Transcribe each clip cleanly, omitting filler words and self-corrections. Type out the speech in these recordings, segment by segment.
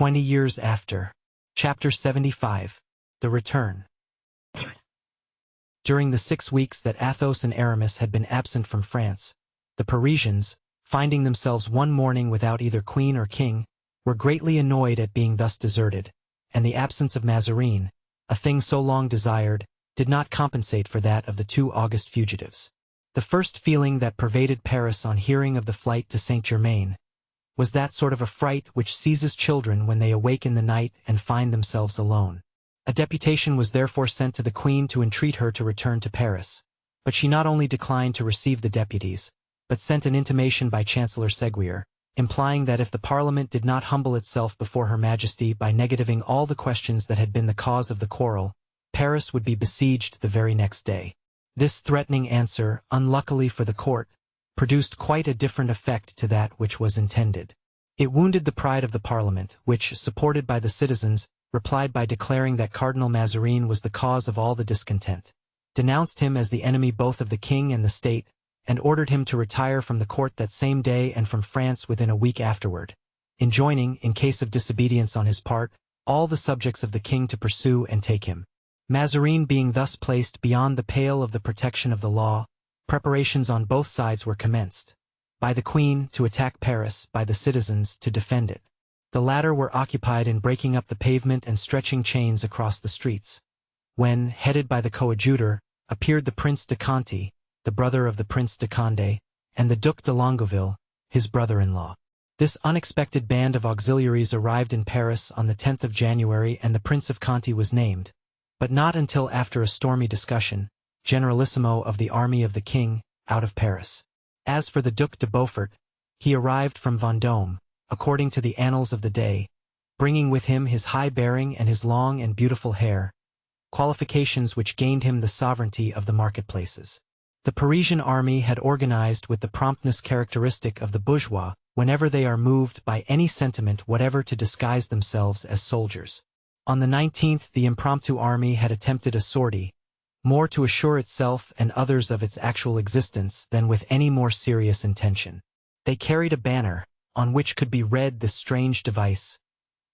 20 years after. Chapter 75. The Return. During the 6 weeks that Athos and Aramis had been absent from France, the Parisians, finding themselves one morning without either queen or king, were greatly annoyed at being thus deserted, and the absence of Mazarin, a thing so long desired, did not compensate for that of the 2 Auguste fugitives. The first feeling that pervaded Paris on hearing of the flight to Saint-Germain was that sort of affright which seizes children when they awake in the night and find themselves alone. A deputation was therefore sent to the Queen to entreat her to return to Paris, but she not only declined to receive the deputies, but sent an intimation by Chancellor Seguier, implying that if the Parliament did not humble itself before Her Majesty by negativing all the questions that had been the cause of the quarrel, Paris would be besieged the very next day. This threatening answer, unluckily for the court, produced quite a different effect to that which was intended. It wounded the pride of the Parliament, which, supported by the citizens, replied by declaring that Cardinal Mazarin was the cause of all the discontent, denounced him as the enemy both of the king and the state, and ordered him to retire from the court that same day and from France within a week afterward, enjoining, in case of disobedience on his part, all the subjects of the king to pursue and take him. Mazarin being thus placed beyond the pale of the protection of the law, preparations on both sides were commenced, by the Queen to attack Paris, by the citizens to defend it. The latter were occupied in breaking up the pavement and stretching chains across the streets, when, headed by the coadjutor, appeared the Prince de Conti, the brother of the Prince de Condé, and the Duc de Longueville, his brother-in-law. This unexpected band of auxiliaries arrived in Paris on the 10th of January, and the Prince of Conti was named, but not until after a stormy discussion, generalissimo of the army of the king, out of Paris. As for the Duc de Beaufort, he arrived from Vendôme, according to the annals of the day, bringing with him his high bearing and his long and beautiful hair, qualifications which gained him the sovereignty of the marketplaces. The Parisian army had organized with the promptness characteristic of the bourgeois whenever they are moved by any sentiment whatever to disguise themselves as soldiers. On the 19th the impromptu army had attempted a sortie, more to assure itself and others of its actual existence than with any more serious intention. They carried a banner, on which could be read this strange device: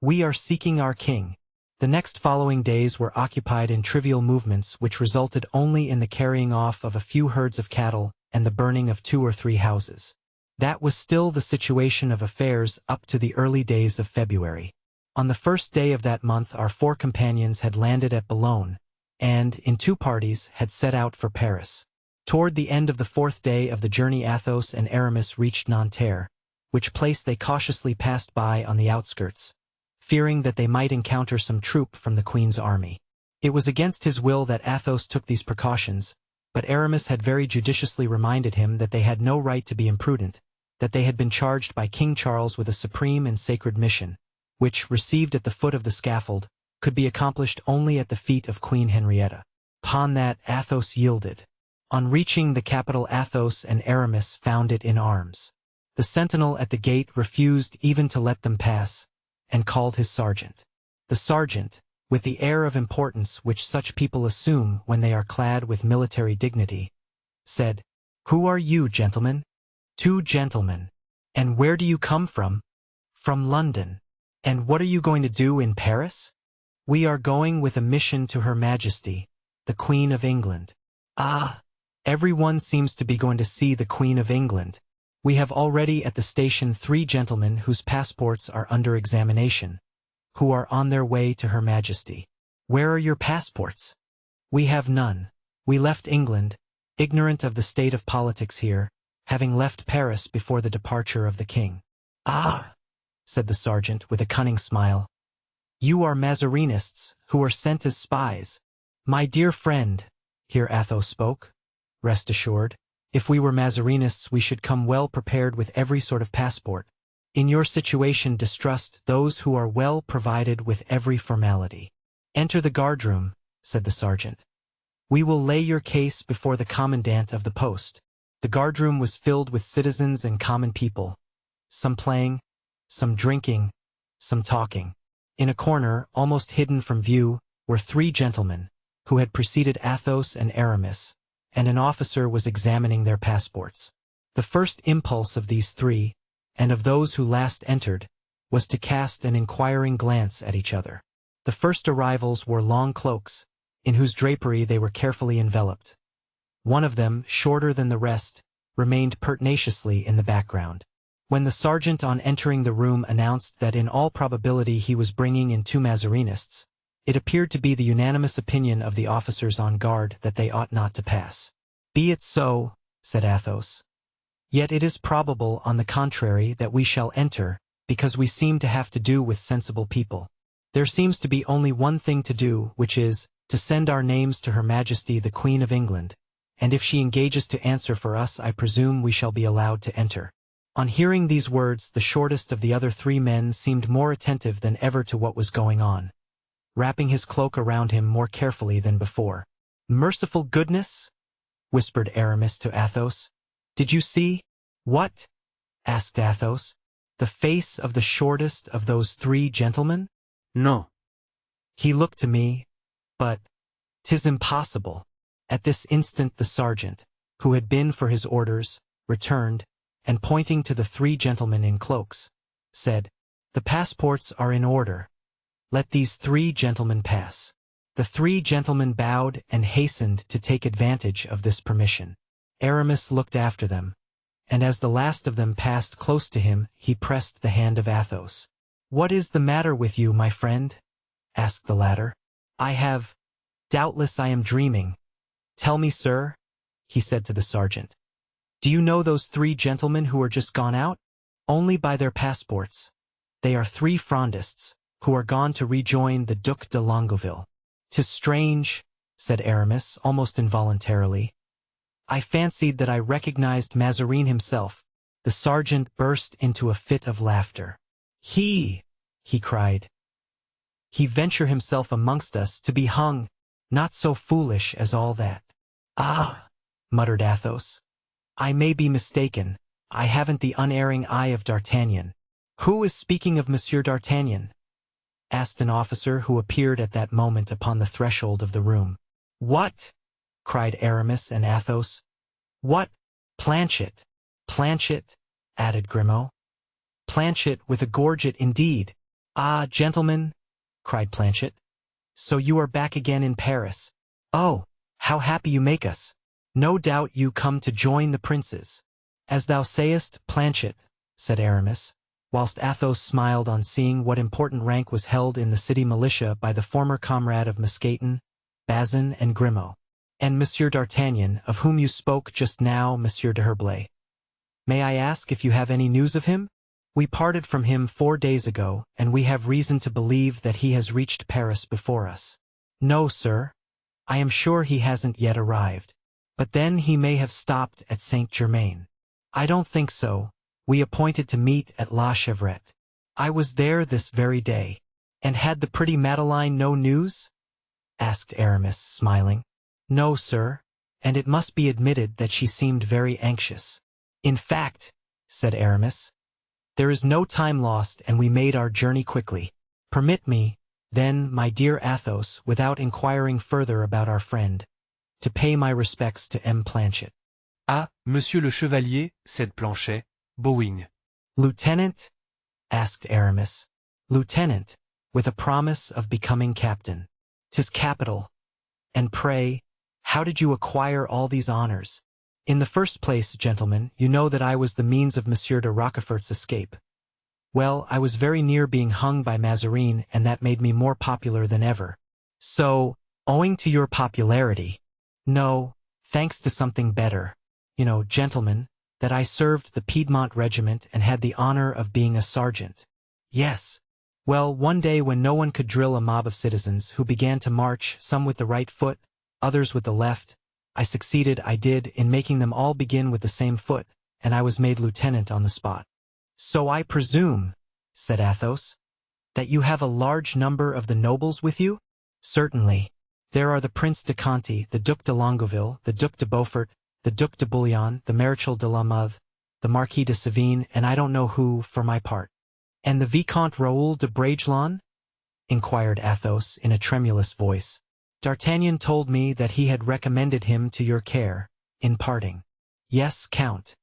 "We are seeking our king." The next following days were occupied in trivial movements which resulted only in the carrying off of a few herds of cattle and the burning of 2 or 3 houses. That was still the situation of affairs up to the early days of February. On the first day of that month our 4 companions had landed at Boulogne, and, in 2 parties, had set out for Paris. Toward the end of the 4th day of the journey Athos and Aramis reached Nanterre, which place they cautiously passed by on the outskirts, fearing that they might encounter some troop from the Queen's army. It was against his will that Athos took these precautions, but Aramis had very judiciously reminded him that they had no right to be imprudent, that they had been charged by King Charles with a supreme and sacred mission, which, received at the foot of the scaffold, could be accomplished only at the feet of Queen Henrietta. Upon that Athos yielded. On reaching the capital Athos and Aramis found it in arms. The sentinel at the gate refused even to let them pass, and called his sergeant. The sergeant, with the air of importance which such people assume when they are clad with military dignity, said, "Who are you, gentlemen?" "2 gentlemen." "And where do you come from?" "From London." "And what are you going to do in Paris?" "We are going with a mission to Her Majesty, the Queen of England." "Ah, everyone seems to be going to see the Queen of England. We have already at the station 3 gentlemen whose passports are under examination, who are on their way to Her Majesty." "Where are your passports?" "We have none. We left England, ignorant of the state of politics here, having left Paris before the departure of the king." "Ah," said the sergeant with a cunning smile, "you are Mazarinists, who are sent as spies." "My dear friend," here Athos spoke, "rest assured, if we were Mazarinists we should come well prepared with every sort of passport. In your situation distrust those who are well provided with every formality." "Enter the guardroom," said the sergeant. "We will lay your case before the commandant of the post." The guardroom was filled with citizens and common people, some playing, some drinking, some talking. In a corner, almost hidden from view, were 3 gentlemen, who had preceded Athos and Aramis, and an officer was examining their passports. The first impulse of these 3, and of those who last entered, was to cast an inquiring glance at each other. The first arrivals wore long cloaks, in whose drapery they were carefully enveloped. One of them, shorter than the rest, remained pertinaciously in the background. When the sergeant on entering the room announced that in all probability he was bringing in 2 Mazarinists, it appeared to be the unanimous opinion of the officers on guard that they ought not to pass. "Be it so," said Athos. "Yet it is probable, on the contrary, that we shall enter, because we seem to have to do with sensible people. There seems to be only one thing to do, which is, to send our names to Her Majesty the Queen of England, and if she engages to answer for us, I presume we shall be allowed to enter." On hearing these words, the shortest of the other 3 men seemed more attentive than ever to what was going on, wrapping his cloak around him more carefully than before. "Merciful goodness!" whispered Aramis to Athos. "Did you see?" "What?" asked Athos. "The face of the shortest of those 3 gentlemen?" "No." "He looked to me, but 'tis impossible." At this instant the sergeant, who had been for his orders, returned, and pointing to the 3 gentlemen in cloaks, said, "The passports are in order. Let these 3 gentlemen pass." The 3 gentlemen bowed and hastened to take advantage of this permission. Aramis looked after them, and as the last of them passed close to him, he pressed the hand of Athos. "What is the matter with you, my friend?" asked the latter. Doubtless I am dreaming. "Tell me, sir," he said to the sergeant. "Do you know those 3 gentlemen who are just gone out?" "Only by their passports. They are 3 Frondists, who are gone to rejoin the Duc de Longueville." "'Tis strange," said Aramis, almost involuntarily. "I fancied that I recognized Mazarin himself." The sergeant burst into a fit of laughter. He cried. "He venture himself amongst us to be hung. Not so foolish as all that." "Ah," muttered Athos. "I may be mistaken. I haven't the unerring eye of D'Artagnan." "Who is speaking of Monsieur d'Artagnan?" asked an officer who appeared at that moment upon the threshold of the room. "What?" cried Aramis and Athos. "What? Planchet." "Planchet," added Grimaud. "Planchet with a gorget indeed." "Ah, gentlemen," cried Planchet, "so you are back again in Paris. Oh, how happy you make us! No doubt you come to join the princes." "As thou sayest, Planchet," said Aramis, whilst Athos smiled on seeing what important rank was held in the city militia by the former comrade of Mousqueton, Bazin, and Grimaud. "And Monsieur d'Artagnan, of whom you spoke just now, Monsieur de Herblay. May I ask if you have any news of him? We parted from him 4 days ago, and we have reason to believe that he has reached Paris before us." "No, sir. I am sure he hasn't yet arrived. But then he may have stopped at Saint-Germain." "I don't think so. We appointed to meet at La Chevrette. I was there this very day." "And had the pretty Madeleine no news?" asked Aramis, smiling. "No, sir, and it must be admitted that she seemed very anxious." "In fact," said Aramis, "there is no time lost, and we made our journey quickly. Permit me, then, my dear Athos, without inquiring further about our friend, to pay my respects to M. Planchet." "Ah, Monsieur le Chevalier," said Planchet, bowing. "Lieutenant?" asked Aramis. "Lieutenant, with a promise of becoming captain. 'Tis capital. And pray, how did you acquire all these honors?" "In the first place, gentlemen, you know that I was the means of Monsieur de Rochefort's escape. Well, I was very near being hung by Mazarin, and that made me more popular than ever. So, owing to your popularity— no, thanks to something better, you know, gentlemen, that I served the Piedmont regiment and had the honor of being a sergeant. Yes. Well, one day when no one could drill a mob of citizens who began to march, some with the right foot, others with the left, I did, in making them all begin with the same foot, and I was made lieutenant on the spot." "So I presume," said Athos, "that you have a large number of the nobles with you?" "Certainly. There are the Prince de Conti, the Duc de Longueville, the Duc de Beaufort, the Duc de Bouillon, the Marechal de la Mothe, the Marquis de Sévigné, and I don't know who, for my part." "And the Vicomte Raoul de Bragelonne?" inquired Athos in a tremulous voice. "D'Artagnan told me that he had recommended him to your care, in parting." "Yes, Count.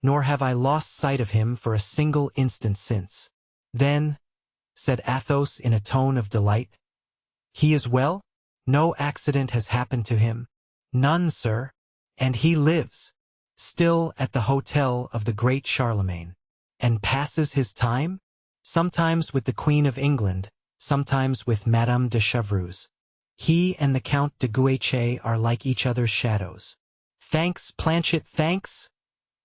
Nor have I lost sight of him for a single instant since." Then, said Athos in a tone of delight, he is well? No accident has happened to him? None, sir. And he lives, still at the hotel of the great Charlemagne, and passes his time? Sometimes with the Queen of England, sometimes with Madame de Chevreuse. He and the Count de Guiche are like each other's shadows. Thanks, Planchet, thanks,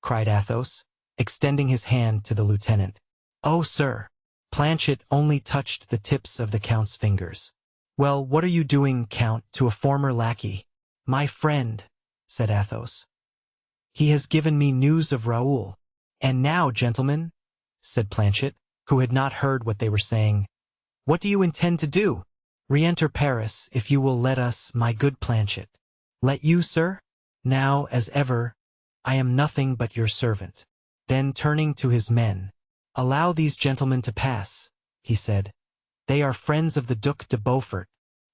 cried Athos, extending his hand to the lieutenant. Oh, sir. Planchet only touched the tips of the Count's fingers. Well, what are you doing, Count, to a former lackey? My friend, said Athos. He has given me news of Raoul. And now, gentlemen, said Planchet, who had not heard what they were saying, what do you intend to do? Re-enter Paris, if you will let us, my good Planchet. Let you, sir? Now, as ever, I am nothing but your servant. Then turning to his men, allow these gentlemen to pass, he said. They are friends of the Duc de Beaufort.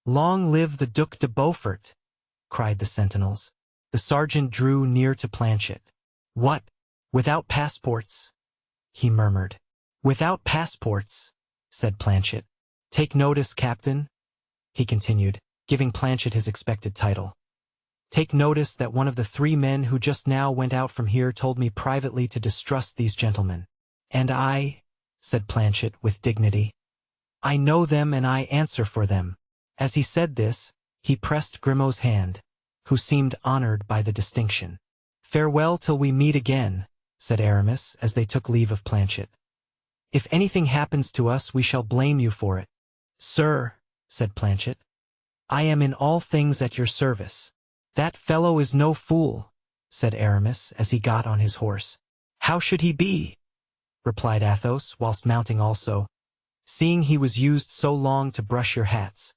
Long live the Duc de Beaufort, cried the sentinels. The sergeant drew near to Planchet. What? Without passports? He murmured. Without passports, said Planchet. Take notice, Captain, he continued, giving Planchet his expected title. Take notice that one of the 3 men who just now went out from here told me privately to distrust these gentlemen. And I, said Planchet with dignity, I know them and I answer for them. As he said this, he pressed Grimaud's hand, who seemed honored by the distinction. Farewell till we meet again, said Aramis as they took leave of Planchet. If anything happens to us, we shall blame you for it. Sir, said Planchet, I am in all things at your service. That fellow is no fool, said Aramis as he got on his horse. How should he be? Replied Athos whilst mounting also. Seeing he was used so long to brush your hats,